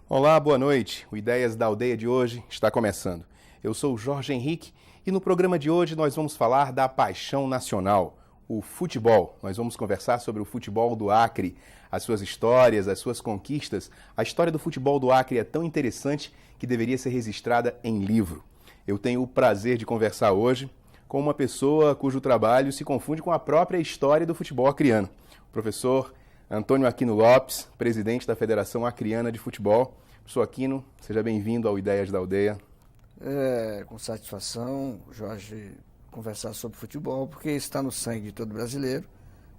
Olá, boa noite. O Ideias da Aldeia de hoje está começando. Eu sou o Jorge Henrique e no programa de hoje nós vamos falar da paixão nacional, o futebol. Nós vamos conversar sobre o futebol do Acre, as suas histórias, as suas conquistas. A história do futebol do Acre é tão interessante que deveria ser registrada em livro. Eu tenho o prazer de conversar hoje com uma pessoa cujo trabalho se confunde com a própria história do futebol acreano. O professor Antônio Aquino Lopes, presidente da Federação Acreana de Futebol. Professor Aquino, seja bem-vindo ao Ideias da Aldeia. Com satisfação, Jorge, conversar sobre futebol, porque isso está no sangue de todo brasileiro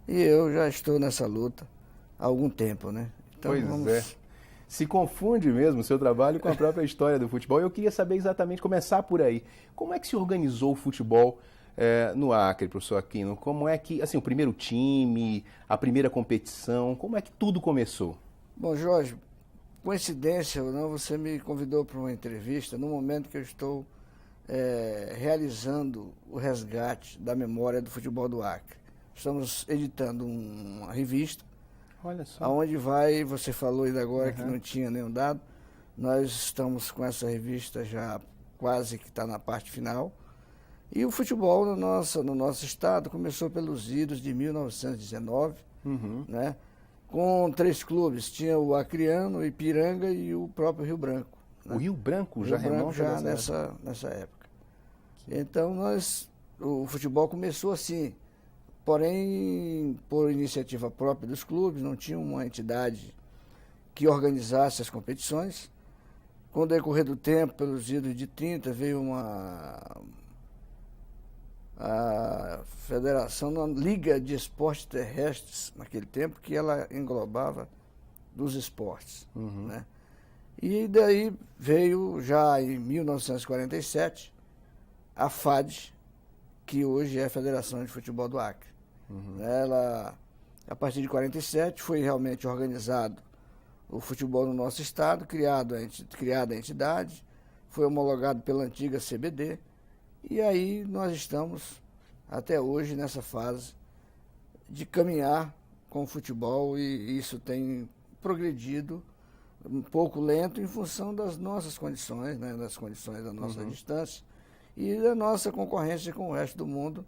e eu já estou nessa luta há algum tempo, né? Então, Pois é. Se confunde mesmo o seu trabalho com a própria história do futebol. Eu queria saber exatamente, começar por aí. Como é que se organizou o futebol no Acre, professor Aquino? Como é que, assim, o primeiro time, a primeira competição, como é que tudo começou? Bom, Jorge, coincidência ou não, você me convidou para uma entrevista no momento que eu estou realizando o resgate da memória do futebol do Acre. Estamos editando uma revista. Olha só. Aonde vai, você falou ainda agora que não tinha nenhum dado, nós estamos com essa revista já quase que está na parte final. E o futebol no nosso estado começou pelos idos de 1919, né? Com 3 clubes, tinha o Acreano, o Ipiranga e o próprio Rio Branco. Né? O Rio Branco Rio já Branco remonta já nessa época. Então o futebol começou assim, porém por iniciativa própria dos clubes, não tinha uma entidade que organizasse as competições. Com o decorrer do tempo, pelos idos de 30, veio a Federação, uma Liga de Esportes Terrestres, naquele tempo, que ela englobava dos esportes. Né? E daí veio, já em 1947, a FAD, que hoje é a Federação de Futebol do Acre. Ela, a partir de 47, foi realmente organizado o futebol no nosso estado, criada a entidade, foi homologado pela antiga CBD, e aí nós estamos até hoje nessa fase de caminhar com o futebol, e isso tem progredido um pouco lento em função das nossas condições, né, das condições da nossa distância e da nossa concorrência com o resto do mundo,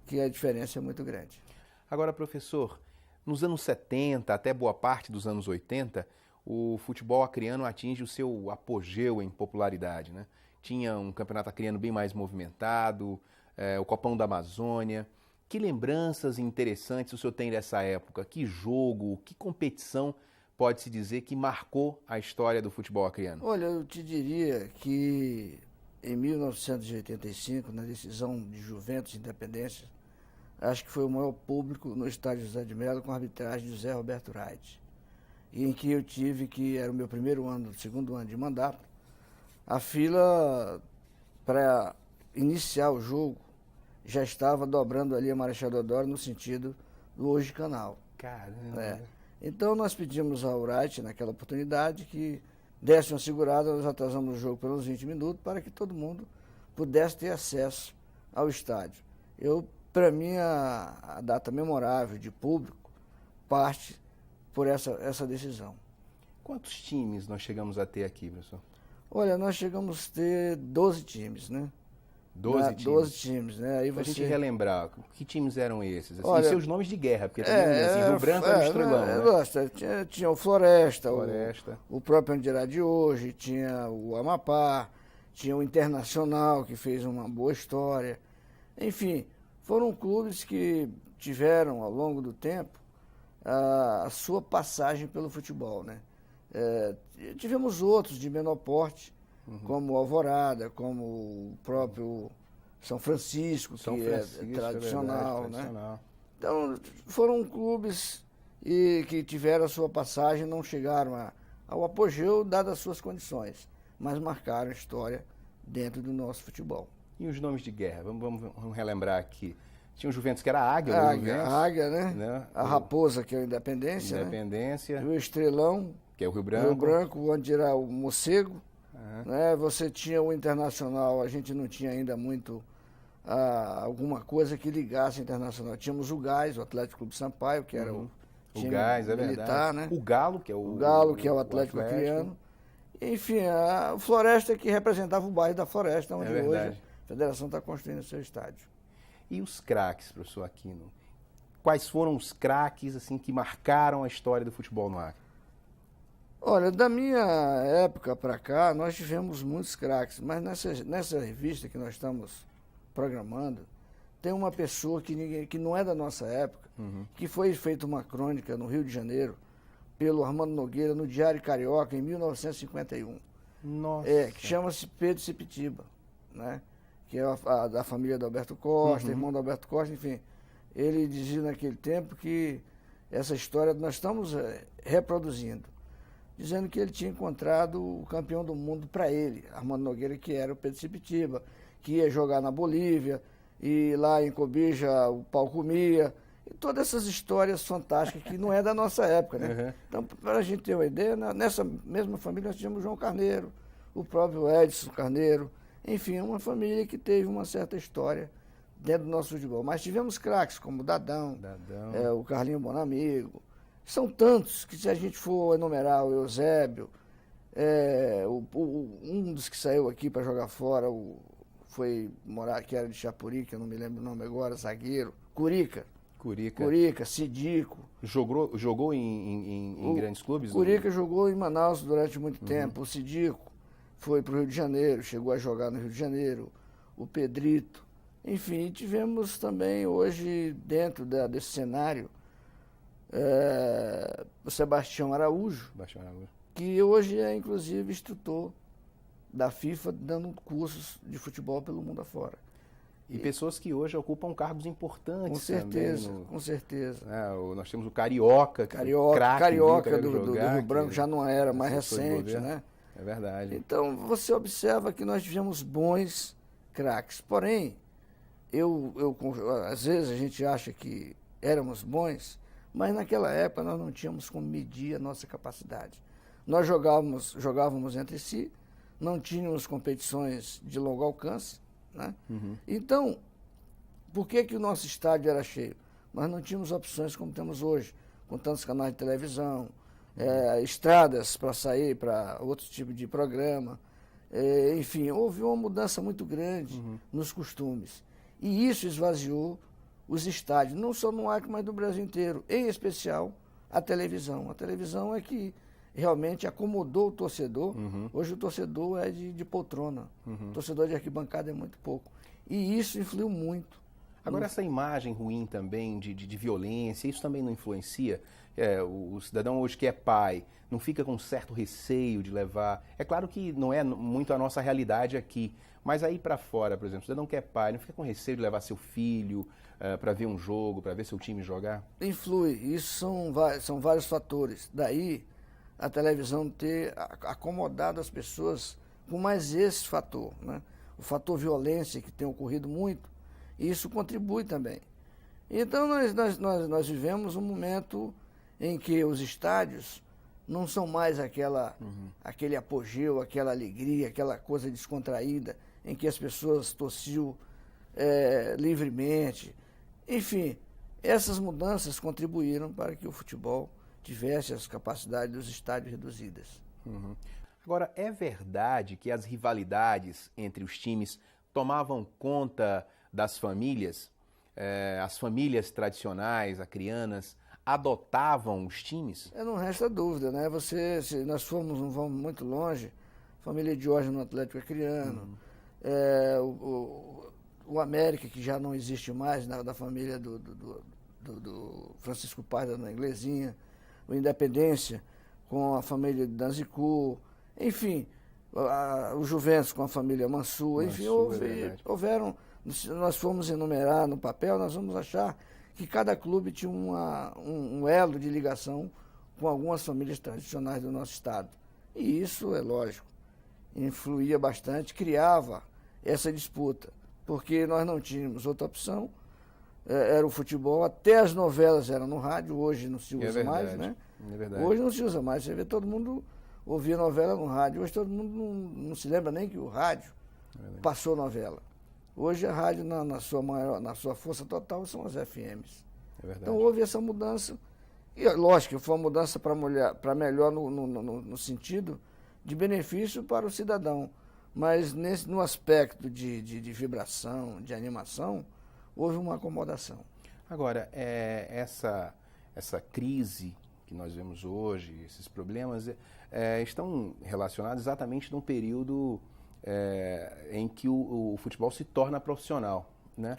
que a diferença é muito grande. Agora, professor, nos anos 70 até boa parte dos anos 80, o futebol acreano atinge o seu apogeu em popularidade, né? Tinha um campeonato acreano bem mais movimentado, o Copão da Amazônia. Que lembranças interessantes o senhor tem dessa época? Que jogo, que competição pode-se dizer que marcou a história do futebol acreano? Olha, eu te diria que em 1985, na decisão de Juventus e Independência, acho que foi o maior público no estádio José de Mello, com a arbitragem de José Roberto Wright, e em que eu tive, que era o meu segundo ano de mandato, a fila para iniciar o jogo já estava dobrando ali a Marechal Deodoro no sentido do Hoje Canal. Caramba! Então nós pedimos ao Wright, naquela oportunidade, que desse uma segurada, nós atrasamos o jogo pelos 20 minutos para que todo mundo pudesse ter acesso ao estádio. Para mim, a data memorável de público parte por essa decisão. Quantos times nós chegamos a ter aqui, professor? Olha, nós chegamos a ter 12 times, né? 12 times? 12 times, né? Aí Pra gente relembrar, que times eram esses? Assim, Olha, e seus nomes de guerra, porque também, assim, Rio Branco era o Estrelão, né? Tinha o Floresta, Floresta. O próprio Andirá de hoje, tinha o Amapá, tinha o Internacional, que fez uma boa história. Enfim, foram clubes que tiveram, ao longo do tempo, a sua passagem pelo futebol, né? Tivemos outros de menor porte, como o Alvorada, como o próprio São Francisco, que é tradicional, verdade, né? tradicional. Então, foram clubes que tiveram a sua passagem, não chegaram ao apogeu, dadas as suas condições, mas marcaram a história dentro do nosso futebol. E os nomes de guerra? Vamos relembrar aqui. Tinha o Juventus, que era a Águia, A Águia, né? A Raposa, que é a Independência. Independência. Né? O Estrelão, que é o Rio Branco. O Andirá, o Morcego. Né? Você tinha o Internacional, a gente não tinha ainda muito alguma coisa que ligasse Internacional. Tínhamos o Gás, o Atlético Clube Sampaio, que era o time Gás, militar, né? O Galo, que é o Galo, que é o Atlético Acreano. Enfim, a Floresta que representava o bairro da Floresta, onde hoje verdade. a federação está construindo o seu estádio. E os craques, professor Aquino? Quais foram os craques assim, que marcaram a história do futebol no Acre? Olha, da minha época para cá, nós tivemos muitos craques, mas nessa revista que nós estamos programando, tem uma pessoa que não é da nossa época, que foi feita uma crônica no Rio de Janeiro, pelo Armando Nogueira, no Diário Carioca, em 1951. Nossa. Que chama-se Pedro Sepitiba, né? Que é da família do Alberto Costa, irmão do Alberto Costa, enfim. Ele dizia naquele tempo que essa história nós estamos reproduzindo, dizendo que ele tinha encontrado o campeão do mundo para ele, Armando Nogueira, que era o Pedro Sepitiba, que ia jogar na Bolívia, e lá em Cobija o pau comia, e todas essas histórias fantásticas que não é da nossa época, né? Então, para a gente ter uma ideia, nessa mesma família nós tínhamos o João Carneiro, o próprio Edson Carneiro, enfim, uma família que teve uma certa história dentro do nosso futebol. Mas tivemos craques como o Dadão. O Carlinho Bonamigo. São tantos que, se a gente for enumerar, o Eusébio, um dos que saiu aqui para jogar fora, foi morar, que era de Chapuri, que eu não me lembro o nome agora, zagueiro, Curica, Cidico. Jogou em grandes clubes? Curica jogou em Manaus durante muito tempo. O Cidico foi para o Rio de Janeiro, chegou a jogar no Rio de Janeiro. O Pedrito. Enfim, tivemos também hoje, dentro desse cenário, o Sebastião Araújo, que hoje é, inclusive, instrutor da FIFA, dando cursos de futebol pelo mundo afora. E pessoas que hoje ocupam cargos importantes. Com certeza, também com certeza. Nós temos o Carioca do Rio Branco, já não era mais recente, né? É verdade. Então, você observa que nós tivemos bons craques. Porém, às vezes a gente acha que éramos bons, mas naquela época nós não tínhamos como medir a nossa capacidade. Nós jogávamos entre si, não tínhamos competições de longo alcance, né? Então, por que o nosso estádio era cheio? Nós não tínhamos opções como temos hoje, com tantos canais de televisão, estradas para sair para outro tipo de programa. Enfim, houve uma mudança muito grande nos costumes. E isso esvaziou os estádios, não só no Acre, mas no Brasil inteiro, em especial a televisão. A televisão é que realmente acomodou o torcedor. Hoje o torcedor é de poltrona. O torcedor de arquibancada é muito pouco. E isso influiu muito. Agora, essa imagem ruim também de violência, isso também não influencia? O cidadão hoje que é pai, não fica com certo receio de levar... É claro que não é muito a nossa realidade aqui, mas aí para fora, por exemplo, o cidadão que é pai, não fica com receio de levar seu filho para ver um jogo, para ver seu time jogar? Influi. Isso são vários fatores. Daí a televisão ter acomodado as pessoas com mais esse fator, né? O fator violência que tem ocorrido muito, e isso contribui também. Então nós vivemos um momento em que os estádios não são mais aquele apogeu, aquela alegria, aquela coisa descontraída, em que as pessoas torciam livremente. Enfim, essas mudanças contribuíram para que o futebol tivesse as capacidades dos estádios reduzidas. Agora, é verdade que as rivalidades entre os times tomavam conta das famílias? As famílias tradicionais, acrianas, adotavam os times? Não resta dúvida, né? Se nós não vamos muito longe, a família de Jorge no Atlético Acreano, o América, que já não existe mais, da família do Francisco Paz na Inglesinha, o Independência com a família de Danzicu, enfim, o Juventus com a família Mansur, enfim, houveram, se nós formos enumerar no papel, nós vamos achar que cada clube tinha um elo de ligação com algumas famílias tradicionais do nosso estado. E isso, é lógico, influía bastante, criava essa disputa, porque nós não tínhamos outra opção, era o futebol, até as novelas eram no rádio, hoje não se usa mais, né? É verdade. Hoje não se usa mais, você vê todo mundo ouvia novela no rádio, hoje todo mundo não se lembra nem que o rádio passou novela. Hoje a rádio, na sua força total, são as FMs. É verdade. Então houve essa mudança, e lógico, foi uma mudança para melhor no sentido de benefício para o cidadão. Mas no aspecto de vibração, de animação, houve uma acomodação. Agora, essa crise que nós vemos hoje, esses problemas, estão relacionados exatamente num período em que o futebol se torna profissional, né?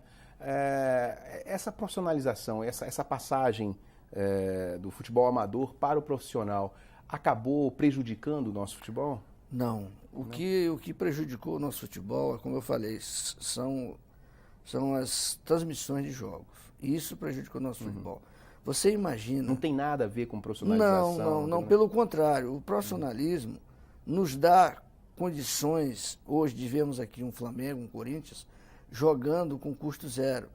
Essa profissionalização, essa passagem do futebol amador para o profissional acabou prejudicando o nosso futebol? Não. O que prejudicou o nosso futebol, como eu falei, são as transmissões de jogos. Isso prejudicou o nosso futebol. Você imagina... Não tem nada a ver com profissionalização? Não. Pelo contrário. O profissionalismo nos dá condições, hoje de vermos aqui um Flamengo, um Corinthians, jogando com custo zero.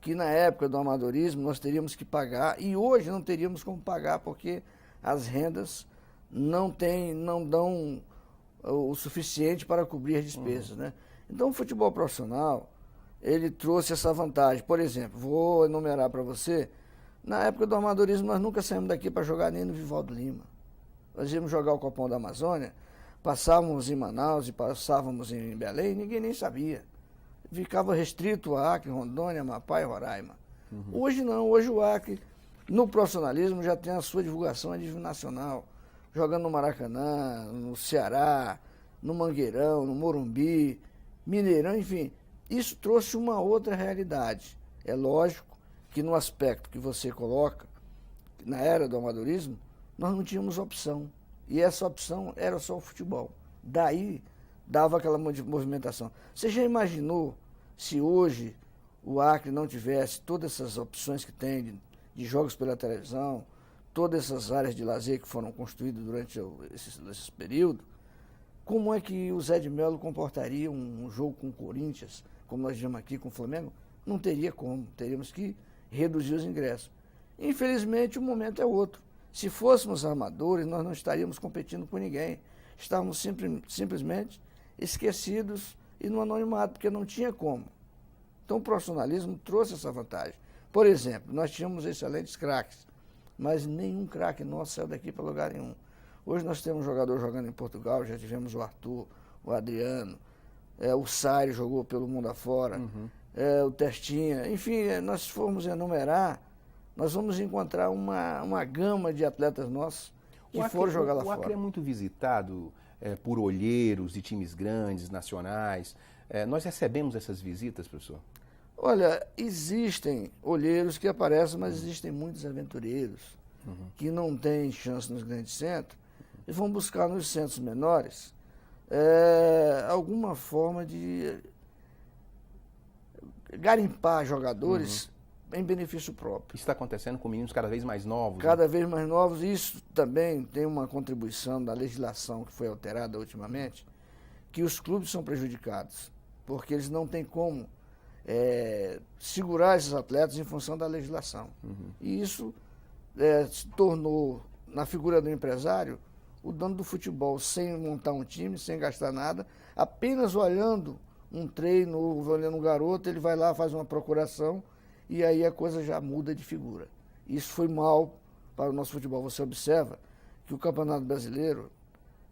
Que na época do amadorismo nós teríamos que pagar, e hoje não teríamos como pagar, porque as rendas não dão o suficiente para cobrir as despesas, né? Então o futebol profissional, ele trouxe essa vantagem. Por exemplo, vou enumerar para você, na época do amadorismo nós nunca saímos daqui para jogar nem no Vivaldo Lima. Nós íamos jogar o Copão da Amazônia, passávamos em Manaus e passávamos em Belém, ninguém nem sabia. Ficava restrito a Acre, Rondônia, Amapá e Roraima. Hoje não, hoje o Acre, no profissionalismo, já tem a sua divulgação a nível nacional. Jogando no Maracanã, no Ceará, no Mangueirão, no Morumbi, Mineirão, enfim. Isso trouxe uma outra realidade. É lógico que no aspecto que você coloca, na era do amadorismo, nós não tínhamos opção. E essa opção era só o futebol. Daí dava aquela movimentação. Você já imaginou se hoje o Acre não tivesse todas essas opções que tem de jogos pela televisão, todas essas áreas de lazer que foram construídas durante esse período? Como é que o Zé de Mello comportaria um jogo com o Corinthians, como nós vimos aqui com o Flamengo? Não teria como, teríamos que reduzir os ingressos. Infelizmente, o momento é outro. Se fôssemos armadores, nós não estaríamos competindo com ninguém. Estávamos simplesmente esquecidos e no anonimato, porque não tinha como. Então, o profissionalismo trouxe essa vantagem. Por exemplo, nós tínhamos excelentes craques, mas nenhum craque nosso saiu daqui para lugar nenhum. Hoje nós temos um jogador jogando em Portugal, já tivemos o Arthur, o Adriano, o Sário jogou pelo mundo afora, o Testinha, enfim, nós formos enumerar, nós vamos encontrar uma gama de atletas nossos que foram jogar lá fora. O Acre é muito visitado por olheiros de times grandes, nacionais. Nós recebemos essas visitas, professor? Olha, existem olheiros que aparecem, mas existem muitos aventureiros que não têm chance nos grandes centros e vão buscar nos centros menores alguma forma de garimpar jogadores em benefício próprio. Isso está acontecendo com meninos cada vez mais novos? Cada vez mais novos. Isso também tem uma contribuição da legislação que foi alterada ultimamente, que os clubes são prejudicados, porque eles não têm como segurar esses atletas em função da legislação. E isso se tornou, na figura do empresário, o dono do futebol, sem montar um time, sem gastar nada, apenas olhando um treino, olhando um garoto, ele vai lá, faz uma procuração, e aí a coisa já muda de figura. Isso foi mal para o nosso futebol. Você observa que o Campeonato Brasileiro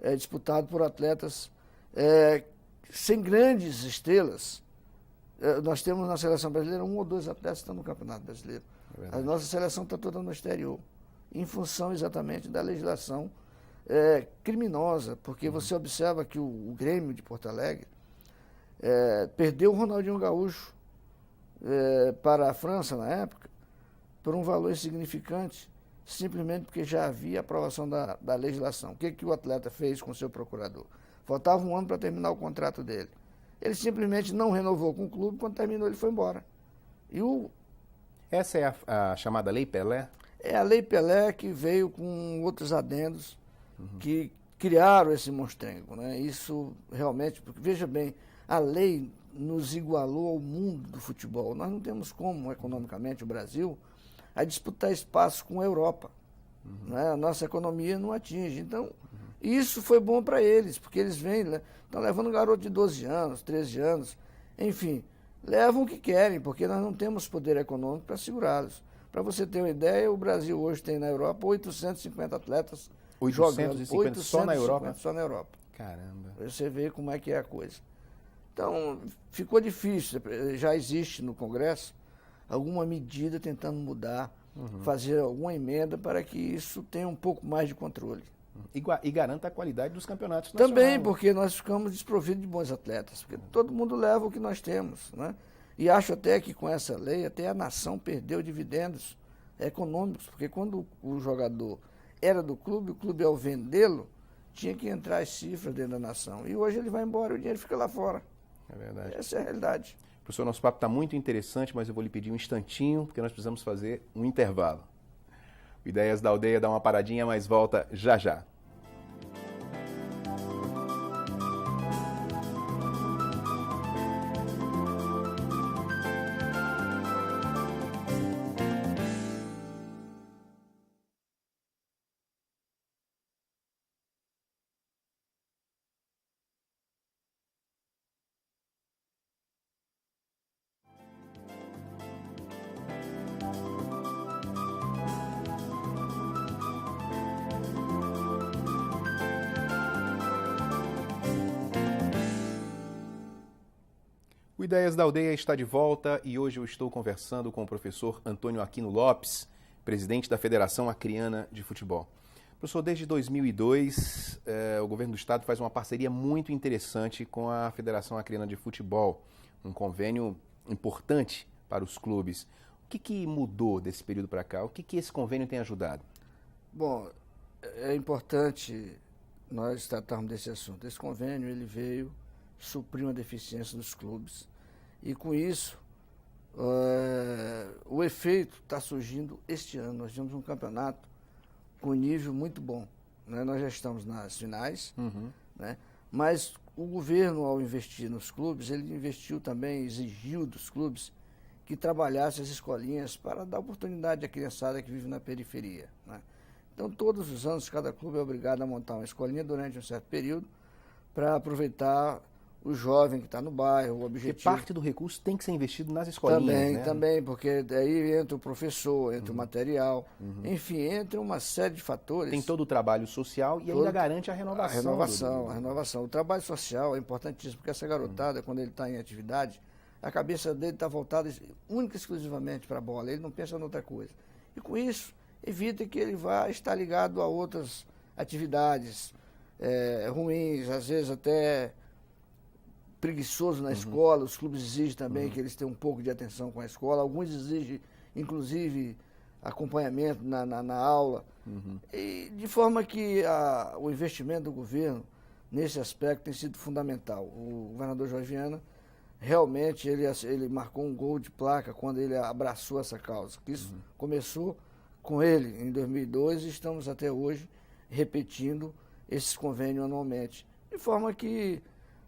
é disputado por atletas sem grandes estrelas. Nós temos na seleção brasileira 1 ou 2 atletas que estão no Campeonato Brasileiro. A nossa seleção está toda no exterior, em função exatamente da legislação criminosa, porque você observa que o Grêmio de Porto Alegre perdeu o Ronaldinho Gaúcho para a França na época, por um valor insignificante, simplesmente porque já havia aprovação da legislação. O que o atleta fez com o seu procurador? Faltava um ano para terminar o contrato dele. Ele simplesmente não renovou com o clube, quando terminou ele foi embora. Essa é a chamada Lei Pelé? É a Lei Pelé que veio com outros adendos que criaram esse monstrengo, né? Isso realmente, porque veja bem, a lei nos igualou ao mundo do futebol. Nós não temos como, economicamente, o Brasil, a disputar espaço com a Europa. Né? A nossa economia não atinge. Então, isso foi bom para eles, porque eles vêm, né? Estão levando um garoto de 12 anos, 13 anos, enfim, levam o que querem, porque nós não temos poder econômico para segurá-los. Para você ter uma ideia, o Brasil hoje tem na Europa 850 atletas jogando. 850 só na Europa? Só na Europa. Caramba. Você vê como é que é a coisa. Então, ficou difícil. Já existe no Congresso alguma medida tentando mudar, fazer alguma emenda para que isso tenha um pouco mais de controle. E garanta a qualidade dos campeonatos Também, nacionais. porque nós ficamos desprovidos de bons atletas, porque todo mundo leva o que nós temos, né? E acho até que com essa lei, até a nação perdeu dividendos econômicos, porque quando o jogador era do clube, o clube ao vendê-lo, tinha que entrar as cifras dentro da nação. E hoje ele vai embora e o dinheiro fica lá fora. É verdade. Essa é a realidade. Professor, nosso papo está muito interessante, mas eu vou lhe pedir um instantinho, porque nós precisamos fazer um intervalo. O Ideias da Aldeia dá uma paradinha, mas volta já já. O Ideias da Aldeia está de volta e hoje eu estou conversando com o professor Antônio Aquino Lopes, presidente da Federação Acreana de Futebol. Professor, desde 2002, o governo do estado faz uma parceria muito interessante com a Federação Acreana de Futebol, um convênio importante para os clubes. O que mudou desse período para cá? O que esse convênio tem ajudado? Bom, é importante nós tratarmos desse assunto. Esse convênio ele veio suprir uma deficiência dos clubes. E com isso, o efeito está surgindo este ano. Nós temos um campeonato com nível muito bom, né? Nós já estamos nas finais, né? Mas o governo, ao investir nos clubes, ele investiu também, exigiu dos clubes que trabalhassem as escolinhas para dar oportunidade à criançada que vive na periferia, né? Então, todos os anos, cada clube é obrigado a montar uma escolinha durante um certo período para aproveitar o jovem que está no bairro, o objetivo. Porque parte do recurso tem que ser investido nas escolinhas, né? Também, porque daí entra o professor, entra o material, enfim, entra uma série de fatores. Tem todo o trabalho social e ainda garante a renovação. A renovação. O trabalho social é importantíssimo, porque essa garotada, quando ele está em atividade, a cabeça dele está voltada única e exclusivamente para a bola, ele não pensa em outra coisa. E com isso, evita que ele vá estar ligado a outras atividades ruins, às vezes até preguiçoso na escola. Os clubes exigem também que eles tenham um pouco de atenção com a escola, alguns exigem, inclusive, acompanhamento na aula, e de forma que o investimento do governo nesse aspecto tem sido fundamental. O governador Jorge Viana, realmente, ele marcou um gol de placa quando ele abraçou essa causa. Isso começou com ele em 2002 e estamos até hoje repetindo esses convênios anualmente. De forma que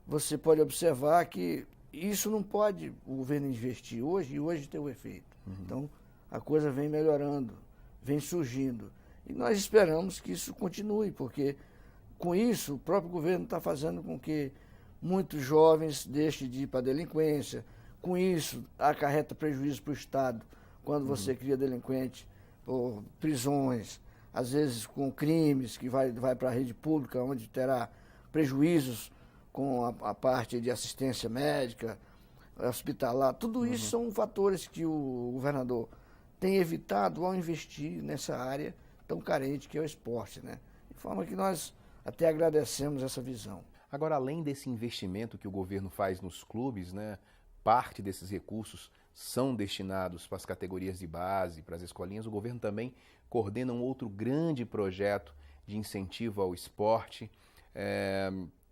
você pode observar que isso não pode o governo investir hoje e hoje ter o efeito. Então, a coisa vem melhorando, vem surgindo. E nós esperamos que isso continue, porque com isso o próprio governo está fazendo com que muitos jovens deixem de ir para a delinquência. Com isso, acarreta prejuízo para o Estado quando você cria delinquente por prisões, às vezes com crimes que vai para a rede pública, onde terá prejuízos com a parte de assistência médica, hospitalar. Tudo isso são fatores que o governador tem evitado ao investir nessa área tão carente que é o esporte, né? De forma que nós até agradecemos essa visão. Agora, além desse investimento que o governo faz nos clubes, né, parte desses recursos são destinados para as categorias de base, para as escolinhas, o governo também coordena um outro grande projeto de incentivo ao esporte.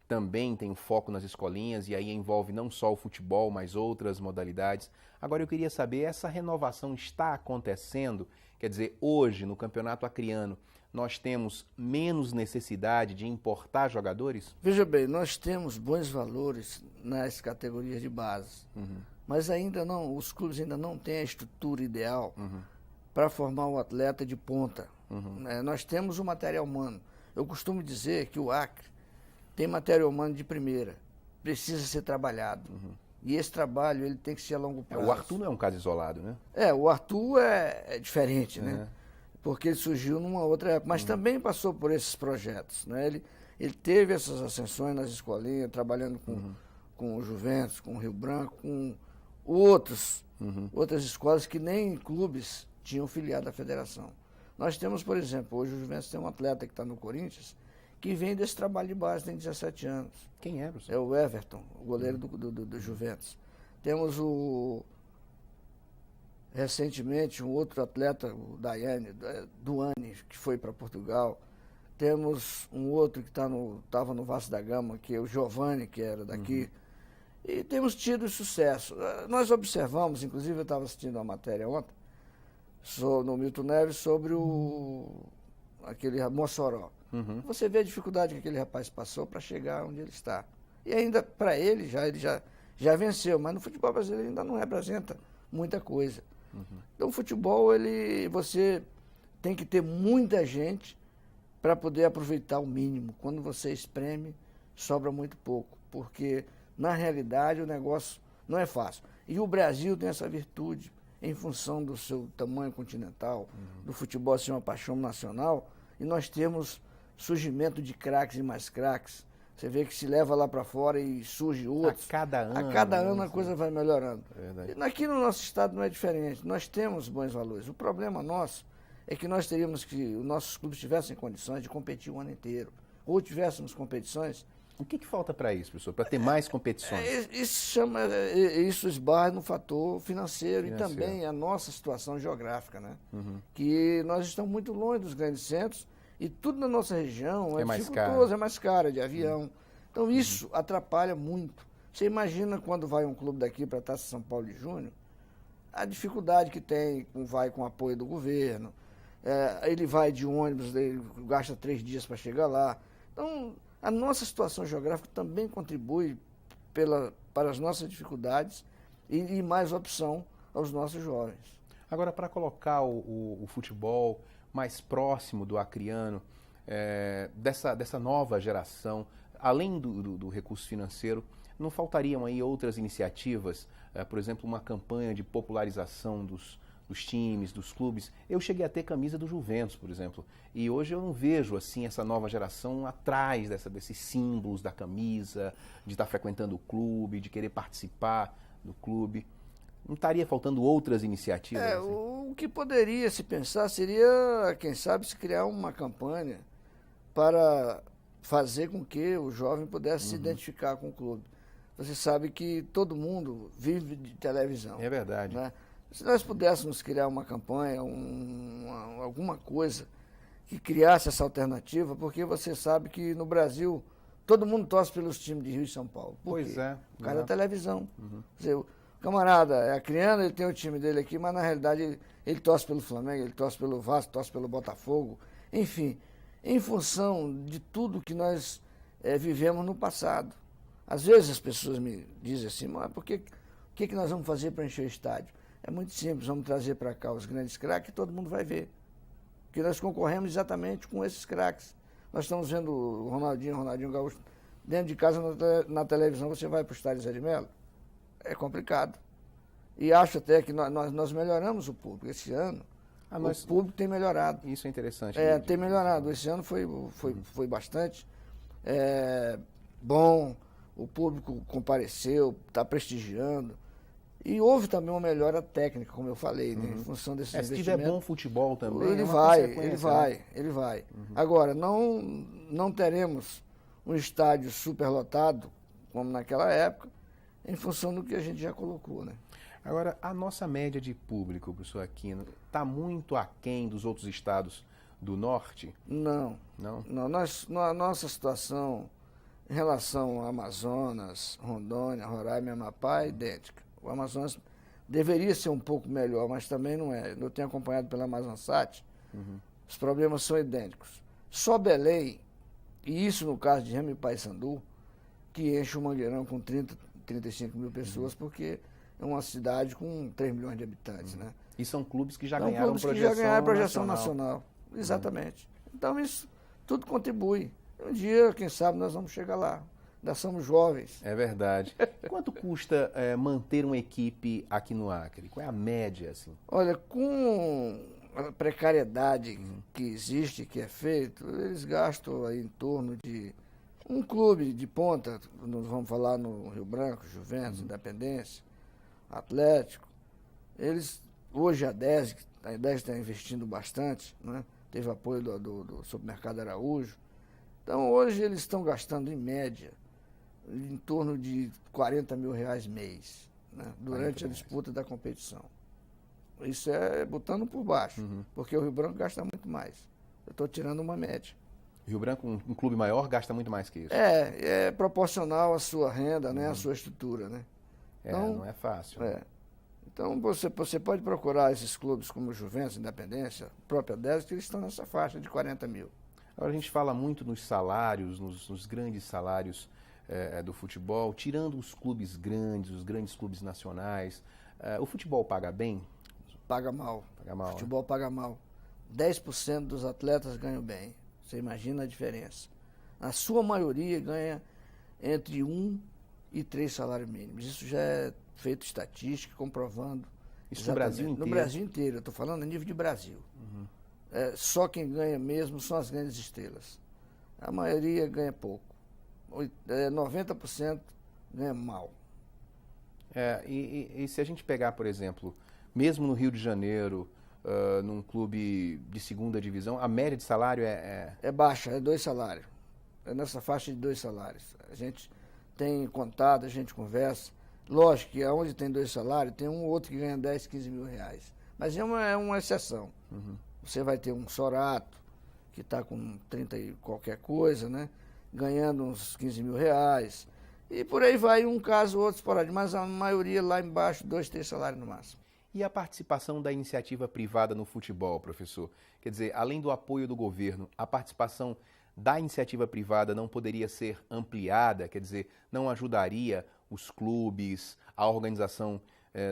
Também tem um foco nas escolinhas e aí envolve não só o futebol, mas outras modalidades. Agora eu queria saber, essa renovação está acontecendo? Quer dizer, hoje no Campeonato Acreano nós temos menos necessidade de importar jogadores? Veja bem, nós temos bons valores nas categorias de base, mas ainda não, os clubes ainda não têm a estrutura ideal para formar um atleta de ponta. Nós temos o material humano. Eu costumo dizer que o Acre tem material humano de primeira, precisa ser trabalhado. E esse trabalho ele tem que ser a longo prazo. O Arthur não é um caso isolado, né? O Arthur é diferente, né? porque ele surgiu numa outra época, mas também passou por esses projetos, né? Ele teve essas ascensões nas escolinhas, trabalhando com o Juventus, com o Rio Branco, com outras escolas que nem clubes tinham filiado à federação. Nós temos, por exemplo, hoje o Juventus tem um atleta que está no Corinthians, que vem desse trabalho de base, tem 17 anos. Quem é, professor? É o Everton, o goleiro do Juventus. Temos recentemente um outro atleta, o Duane, que foi para Portugal. Temos um outro que estava no Vasco da Gama, que é o Giovani, que era daqui. E temos tido sucesso. Nós observamos, inclusive eu estava assistindo uma matéria ontem, no Milton Neves, sobre aquele Mossoró. Você vê a dificuldade que aquele rapaz passou para chegar onde ele está. E ainda, para ele já venceu, mas no futebol brasileiro ainda não representa muita coisa. Então o futebol, você tem que ter muita gente para poder aproveitar o mínimo. Quando você espreme, sobra muito pouco, porque na realidade o negócio não é fácil. E o Brasil tem essa virtude, em função do seu tamanho continental, do futebol ser uma paixão nacional, e nós temos surgimento de craques e mais craques. Você vê que se leva lá para fora e surge outros. A cada ano a coisa vai melhorando. E aqui no nosso estado não é diferente. Nós temos bons valores. O problema nosso é que nós teríamos que os nossos clubes tivessem condições de competir o ano inteiro. Ou tivéssemos competições. O que falta para isso, professor? Para ter mais competições? Isso esbarra no fator financeiro e também a nossa situação geográfica, né? Que nós estamos muito longe dos grandes centros e tudo na nossa região é dificultoso, é mais caro, de avião. Então isso atrapalha muito. Você imagina quando vai um clube daqui para a Taça São Paulo de Junho, a dificuldade que tem, vai com o apoio do governo, ele vai de ônibus, ele gasta 3 dias para chegar lá. Então, a nossa situação geográfica também contribui para as nossas dificuldades e mais opção aos nossos jovens. Agora, para colocar o futebol mais próximo do acriano, dessa nova geração, além do recurso financeiro, não faltariam aí outras iniciativas, por exemplo, uma campanha de popularização dos times, dos clubes? Eu cheguei a ter camisa do Juventus, por exemplo, e hoje eu não vejo assim essa nova geração atrás desses símbolos da camisa, de estar frequentando o clube, de querer participar do clube. Não estaria faltando outras iniciativas? Assim? O que poderia se pensar seria, quem sabe, se criar uma campanha para fazer com que o jovem pudesse se identificar com o clube. Você sabe que todo mundo vive de televisão. É verdade. Né? Se nós pudéssemos criar uma campanha, alguma coisa que criasse essa alternativa, porque você sabe que no Brasil todo mundo torce pelos times de Rio e São Paulo. Pois é. Por causa da televisão. Quer dizer, o camarada é acriano, ele tem o time dele aqui, mas na realidade ele torce pelo Flamengo, ele torce pelo Vasco, torce pelo Botafogo. Enfim, em função de tudo que nós vivemos no passado. Às vezes as pessoas me dizem assim, mas o que nós vamos fazer para encher o estádio? É muito simples, vamos trazer para cá os grandes craques e todo mundo vai ver. Porque nós concorremos exatamente com esses craques. Nós estamos vendo o Ronaldinho Gaúcho, dentro de casa na televisão, você vai para o estádio Zé de Mello? É complicado. E acho até que nós melhoramos o público. Esse ano, o público tem melhorado. Isso é interessante. Tem melhorado. Esse ano foi bastante bom. O público compareceu, está prestigiando. E houve também uma melhora técnica, como eu falei, né, em função desses investimentos. Se tiver bom futebol também, ele vai. Agora, não teremos um estádio superlotado, como naquela época, em função do que a gente já colocou, né? Agora, a nossa média de público, professor Aquino, está muito aquém dos outros estados do norte? Não. A nossa situação em relação ao Amazonas, Rondônia, Roraima e Amapá é idêntica. O Amazonas deveria ser um pouco melhor, mas também não é. Eu tenho acompanhado pela Amazonsat, os problemas são idênticos. Só Belém, e isso no caso de Remo e Paysandu, que enche o Mangueirão com 35 mil pessoas, porque é uma cidade com 3 milhões de habitantes. Né? E são clubes que já ganharam projeção nacional. Exatamente. Então isso tudo contribui. Um dia, quem sabe, nós vamos chegar lá. Ainda somos jovens. É verdade. Quanto custa manter uma equipe aqui no Acre? Qual é a média, assim? Olha, com a precariedade que existe, que é feito, eles gastam aí em torno de um clube de ponta, nós vamos falar no Rio Branco, Juventus, Independência, Atlético, eles, hoje a 10 está investindo bastante, né? Teve apoio do Supermercado Araújo, então hoje eles estão gastando em média em torno de R$40 mil mês, né? Durante a disputa da competição. Isso é botando por baixo, porque o Rio Branco gasta muito mais. Eu estou tirando uma média. Rio Branco, um clube maior, gasta muito mais que isso. É proporcional à sua renda, né, à sua estrutura, né? Então, não é fácil. Então você pode procurar esses clubes como Juventus, Independência, a própria 10, que eles estão nessa faixa de R$40 mil. Agora a gente fala muito nos salários, nos grandes salários do futebol, tirando os clubes grandes, os grandes clubes nacionais. O futebol paga bem? Paga mal. Paga mal. O futebol paga mal. 10% dos atletas ganham bem. Você imagina a diferença. A sua maioria ganha entre 1 e 3 salários mínimos. Isso já é feito estatística, comprovando. Isso no Brasil inteiro? No Brasil inteiro. Eu estou falando a nível de Brasil. Só quem ganha mesmo são as grandes estrelas. A maioria ganha pouco. 90% ganha mal. E se a gente pegar, por exemplo, mesmo no Rio de Janeiro, num clube de segunda divisão, a média de salário é baixa, é 2 salários. É nessa faixa de 2 salários. A gente tem contato, a gente conversa. Lógico que onde tem 2 salários, tem um ou outro que ganha 10, 15 mil reais. Mas é uma exceção. Você vai ter um Sorato, que está com 30 e qualquer coisa, né? Ganhando uns 15 mil reais. E por aí vai um caso ou outro esporádico. Mas a maioria lá embaixo, 2, 3 salários no máximo. E a participação da iniciativa privada no futebol, professor? Quer dizer, além do apoio do governo, a participação da iniciativa privada não poderia ser ampliada? Quer dizer, não ajudaria os clubes, a organização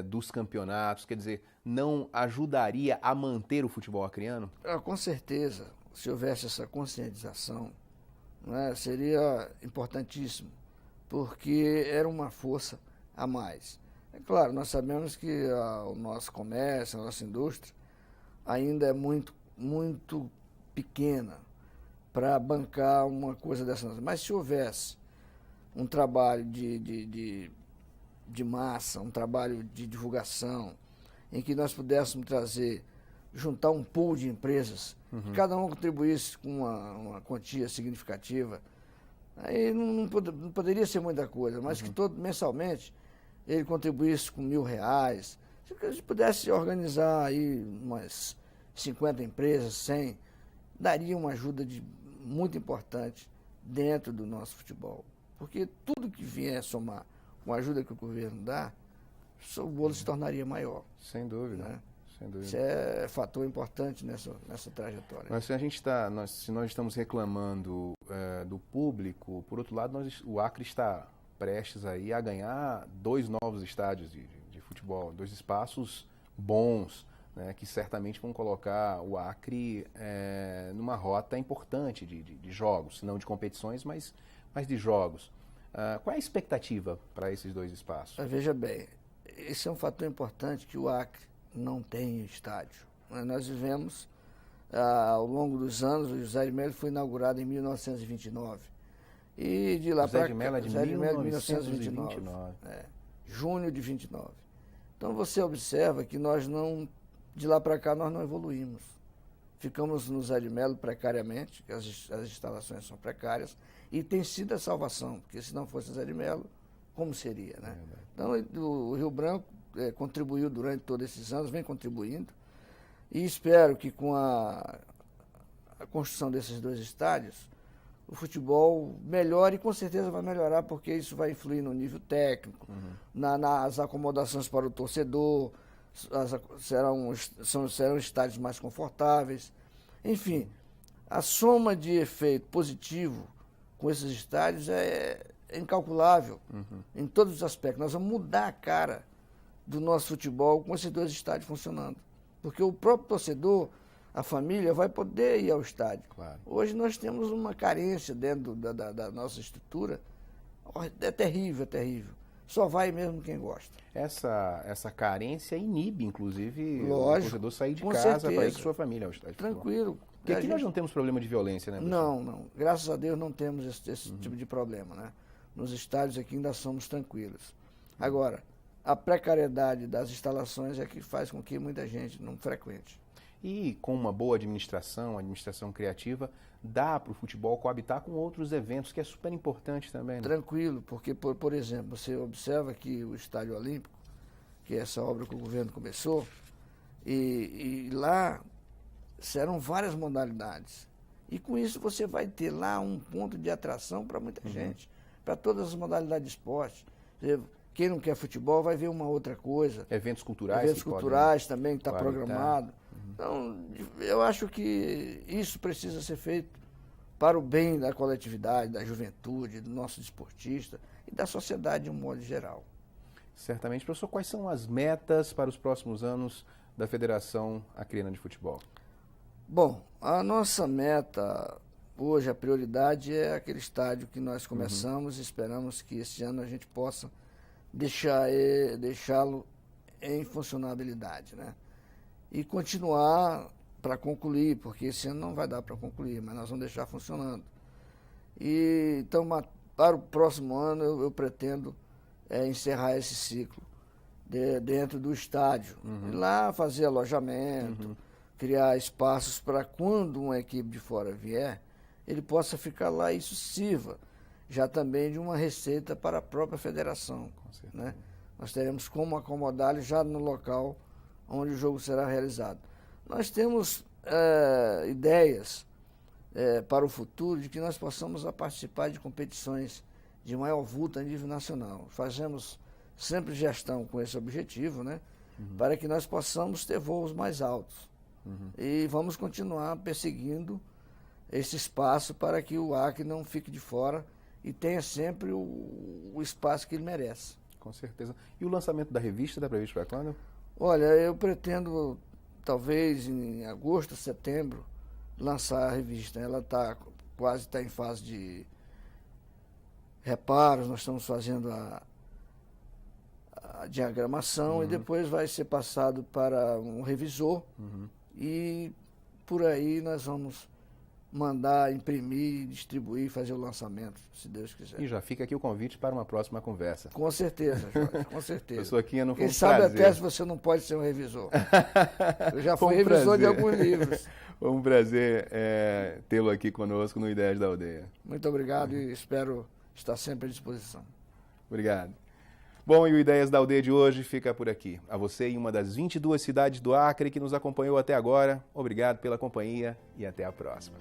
dos campeonatos? Quer dizer, não ajudaria a manter o futebol acreano? Com certeza, se houvesse essa conscientização, né, seria importantíssimo, porque era uma força a mais. É claro, nós sabemos que o nosso comércio, a nossa indústria, ainda é muito, muito pequena para bancar uma coisa dessa. Mas se houvesse um trabalho de massa, um trabalho de divulgação, em que nós pudéssemos juntar um pool de empresas, que cada um contribuísse com uma quantia significativa, aí não poderia ser muita coisa, mas que mensalmente ele contribuísse com R$1.000, se a gente pudesse organizar aí umas 50 empresas, 100, daria uma ajuda muito importante dentro do nosso futebol. Porque tudo que vier somar com a ajuda que o governo dá, o bolo se tornaria maior. Sem dúvida. Né? Sem dúvida. Isso é fator importante nessa trajetória. Mas se nós estamos reclamando do público, por outro lado, o Acre está prestes aí a ganhar 2 novos estádios de futebol, 2 espaços bons, né, que certamente vão colocar o Acre numa rota importante de jogos, não de competições, mas de jogos. Qual é a expectativa para esses 2 espaços? Veja bem, esse é um fator importante que o Acre não tem estádio. Nós vivemos, ao longo dos anos, o José de Melo foi inaugurado em 1929. E de lá para cá, José de Melo, 1929. Junho de 29. Então você observa que de lá para cá nós não evoluímos. Ficamos no José de Melo precariamente, que as instalações são precárias, e tem sido a salvação, porque se não fosse o José de Melo, como seria, né? Então o Rio Branco contribuiu durante todos esses anos, vem contribuindo, e espero que com a construção desses 2 estádios, o futebol melhora, e com certeza vai melhorar, porque isso vai influir no nível técnico, nas acomodações para o torcedor, serão estádios mais confortáveis. Enfim, a soma de efeito positivo com esses estádios é incalculável em todos os aspectos. Nós vamos mudar a cara do nosso futebol com esses 2 estádios funcionando. Porque o próprio torcedor, a família, vai poder ir ao estádio. Claro. Hoje nós temos uma carência dentro da nossa estrutura. É terrível, é terrível. Só vai mesmo quem gosta. Essa carência inibe, inclusive, Lógico, o torcedor sair de com casa para ir certeza. com sua família ao estádio de futebol. Tranquilo. Porque aqui nós não temos problema de violência, né, professor? Não. Graças a Deus não temos esse tipo de problema, né? Nos estádios aqui ainda somos tranquilos. Agora, a precariedade das instalações é que faz com que muita gente não frequente. E com uma boa administração criativa, dá para o futebol coabitar com outros eventos, que é super importante também, né? Tranquilo, porque, por exemplo, você observa que o Estádio Olímpico, que é essa obra que o governo começou, e lá serão várias modalidades. E com isso você vai ter lá um ponto de atração para muita gente, para todas as modalidades de esporte. Quem não quer futebol vai ver uma outra coisa. Eventos culturais. Eventos culturais também, que está coabitar. programado. Então, eu acho que isso precisa ser feito para o bem da coletividade, da juventude, do nosso desportista e da sociedade de um modo geral. Certamente. Professor, quais são as metas para os próximos anos da Federação Acreana de Futebol? Bom, a nossa meta hoje, a prioridade é aquele estádio que nós começamos e esperamos que esse ano a gente possa deixá-lo em funcionabilidade, né? E continuar para concluir, porque esse ano não vai dar para concluir, mas nós vamos deixar funcionando. E então, para o próximo ano, eu pretendo encerrar esse ciclo dentro do estádio. E lá fazer alojamento, criar espaços para quando uma equipe de fora vier, ele possa ficar lá e isso sirva já também de uma receita para a própria federação. Né? Nós teremos como acomodá-lo já no local onde o jogo será realizado. Nós temos ideias para o futuro de que nós possamos participar de competições de maior vulto a nível nacional. Fazemos sempre gestão com esse objetivo, né? Para que nós possamos ter voos mais altos. E vamos continuar perseguindo esse espaço para que o Acre não fique de fora e tenha sempre o espaço que ele merece. Com certeza. E o lançamento da revista está previsto para quando? Olha, eu pretendo, talvez em agosto, setembro, lançar a revista. Ela quase está em fase de reparos, nós estamos fazendo a diagramação e depois vai ser passado para um revisor e por aí nós vamos mandar imprimir, distribuir, fazer o lançamento, se Deus quiser. E já fica aqui o convite para uma próxima conversa. Com certeza, Jorge, com certeza. Professor Aquino, foi um Quem sabe prazer. até se você não pode ser um revisor. Eu já fui revisor de alguns livros. Foi um prazer tê-lo aqui conosco no Ideias da Aldeia. Muito obrigado e espero estar sempre à disposição. Obrigado. Bom, e o Ideias da Aldeia de hoje fica por aqui. A você em uma das 22 cidades do Acre que nos acompanhou até agora, obrigado pela companhia e até a próxima.